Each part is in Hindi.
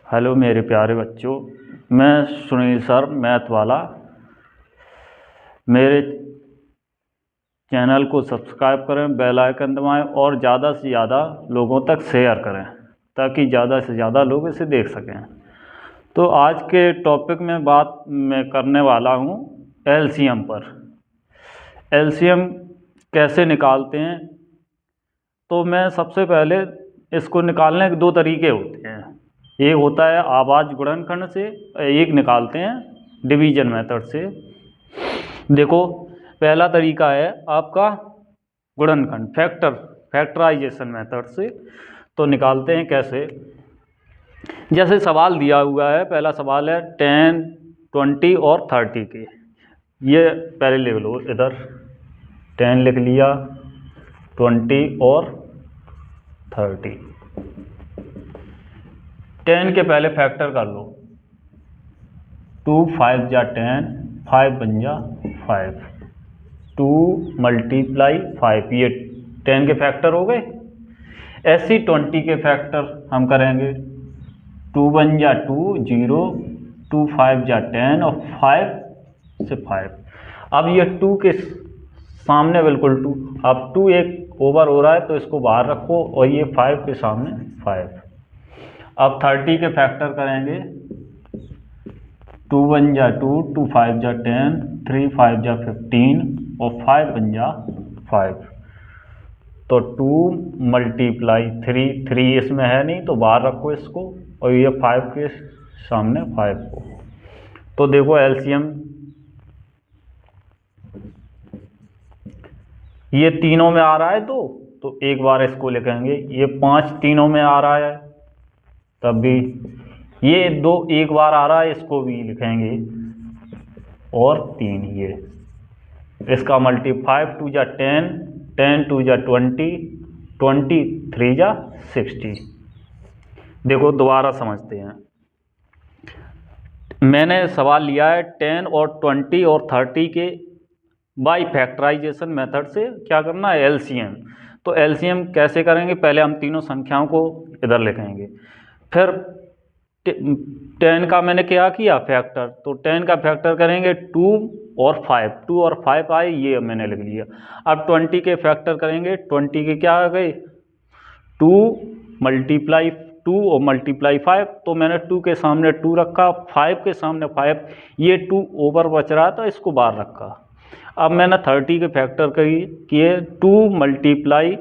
हेलो मेरे प्यारे बच्चों, मैं सुनील सर मैथ वाला। मेरे चैनल को सब्सक्राइब करें, बेल आइकन दबाएं और ज़्यादा से ज़्यादा लोगों तक शेयर करें ताकि ज़्यादा से ज़्यादा लोग इसे देख सकें। तो आज के टॉपिक में बात मैं करने वाला हूँ एलसीएम पर। एलसीएम कैसे निकालते हैं? तो मैं सबसे पहले इसको निकालने के दो तरीके होते हैं। एक होता है आवाज़ गुणनखंड से, एक निकालते हैं डिवीजन मेथड से। देखो, पहला तरीका है आपका गुणनखंड फैक्टराइजेशन मेथड से। तो निकालते हैं कैसे? जैसे सवाल दिया हुआ है, पहला सवाल है 10, 20 और 30 के। ये पहले लिख लो, इधर 10 लिख लिया, 20 और 30। 10 के पहले फैक्टर कर लो, 2 5 जा 10, 5 बन जा 5, 2 मल्टीप्लाई 5, ये 10 के फैक्टर हो गए। ऐसी 20 के फैक्टर हम करेंगे, 2 बन जा 2 0, 2 5 जा 10 और 5 से 5। अब ये 2 के सामने बिल्कुल 2, अब 2 एक ओवर हो रहा है तो इसको बाहर रखो और ये 5 के सामने 5। अब 30 के फैक्टर करेंगे, 2 1 जा 2, 2 5 जा 10, 3 5 जा 15 और 5 बन जा 5। तो 2 मल्टीप्लाई 3, 3 इसमें है नहीं तो बाहर रखो इसको और ये 5 के सामने 5 को। तो देखो एलसीएम ये तीनों में आ रहा है तो एक बार इसको लिखेंगे। ये 5 तीनों में आ रहा है तब भी, ये 2 एक बार आ रहा है इसको भी लिखेंगे, और 3 ये इसका मल्टी 5 2 जा 10, 10 2 जा 20, 20 3 जा 60। देखो दोबारा समझते हैं। मैंने सवाल लिया है 10 और 20 और 30 के बाई फैक्टराइजेशन मेथड से क्या करना है, एलसीएम। तो एलसीएम कैसे करेंगे? पहले हम तीनों संख्याओं को इधर लिखेंगे, फिर 10 का मैंने क्या किया फैक्टर, तो 10 का फैक्टर करेंगे 2 और 5, 2 और 5 आए, ये मैंने लिख लिया। अब 20 के फैक्टर करेंगे, 20 के क्या आ गए, 2 मल्टीप्लाई 2 और मल्टीप्लाई 5, तो मैंने 2 के सामने 2 रखा, 5 के सामने 5, ये 2 ओवर बच रहा था इसको बाहर रखा। अब मैंने 30 के फैक्टर किए, 2 मल्टीप्लाई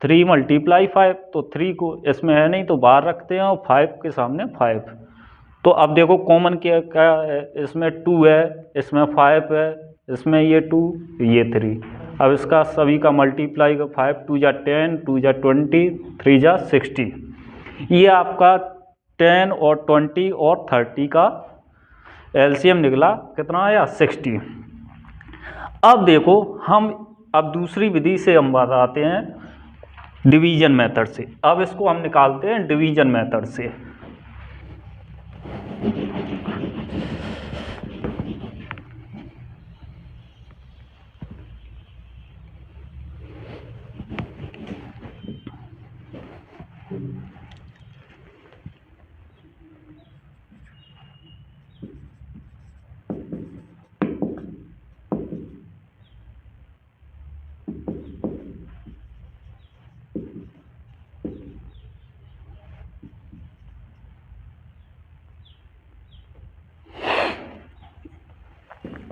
3 मल्टीप्लाई 5, तो 3 को इसमें है नहीं तो बाहर रखते हैं और 5 के सामने 5। तो अब देखो कॉमन क्या क्या है, इसमें 2 है, इसमें 5 है, इसमें ये 2, ये 3। अब इसका सभी का मल्टीप्लाई का 5 2 जा 10, 2 जा 20, 3 जा 60। ये आपका 10 और 20 और 30 का एलसीएम निकला, कितना आया, 60। अब देखो हम अब दूसरी विधि से हम बताते हैं डिवीजन मेथड से। अब इसको हम निकालते हैं डिवीजन मेथड से।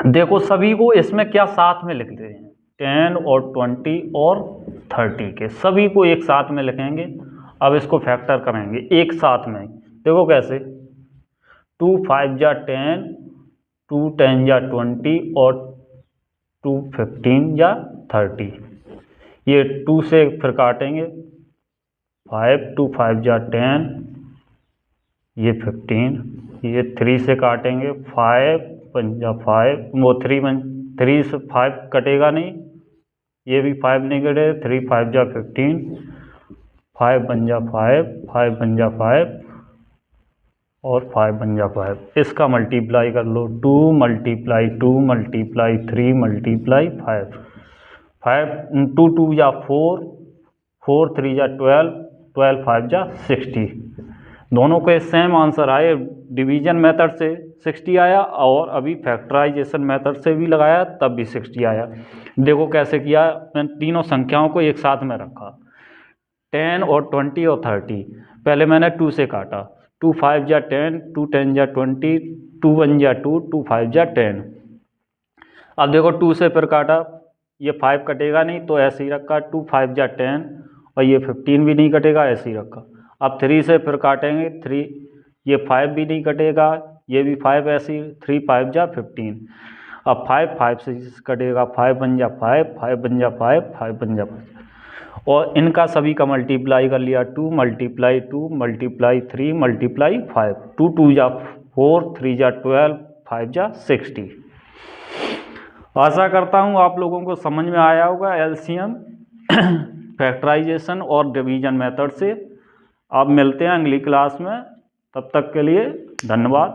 देखो सभी को इसमें क्या साथ में लिखते हैं, 10 और 20 और 30 के सभी को एक साथ में लिखेंगे। अब इसको फैक्टर करेंगे एक साथ में, देखो कैसे, 2 5 जा 10, 2 10 जा 20 और 2 15 जा 30। ये 2 से फिर काटेंगे, 5 2 5 जा 10, ये 15, ये 3 से काटेंगे, 5 5 जा 5, वो 3 से 5 कटेगा नहीं, ये भी 5 नहीं कटेगा, 3 5 जा 15, 5 बन जा 5, 5 बन जा 5 और 5 बन जा 5। इसका मल्टीप्लाई कर लो, 2 मल्टीप्लाई 2 मल्टीप्लाई 3 मल्टीप्लाई 5, 5 2 2 जा 4, 4 3 जा 12, 12 5 जा 60। दोनों के सेम आंसर आए, डिवीजन मेथड से 60 आया और अभी फैक्टराइजेशन मेथड से भी लगाया तब भी 60 आया। देखो कैसे किया, मैंने तीनों संख्याओं को एक साथ में रखा, 10 और 20 और 30। पहले मैंने 2 से काटा, 2 5 जा 10, 2 10 जा 20, 2 1 जा 2, 2 5 जा 10। अब देखो 2 से फिर काटा, ये 5 कटेगा नहीं तो ऐसे ही रखा, 2 5 जा 10 और ये 15 भी नहीं कटेगा, ऐसे ही रखा। अब 3 से फिर काटेंगे, 3, ये 5 भी नहीं कटेगा, ये भी 5 ऐसे ही, 3 5 जा 15। अब 5 से कटेगा, 5 बन जा 5, 5 बन जा 5, 5 बन जा 5 और इनका सभी का मल्टीप्लाई कर लिया, 2 मल्टीप्लाई 2 मल्टीप्लाई 3 मल्टीप्लाई 5, 2 2 जा 4, 3 जा 12, 5 जा 60। आशा करता हूँ आप लोगों को समझ में आया होगा एलसीएम, फैक्टराइजेशन और डिवीजन मेथड से। आप मिलते हैं अगली क्लास में, तब तक के लिए धन्यवाद।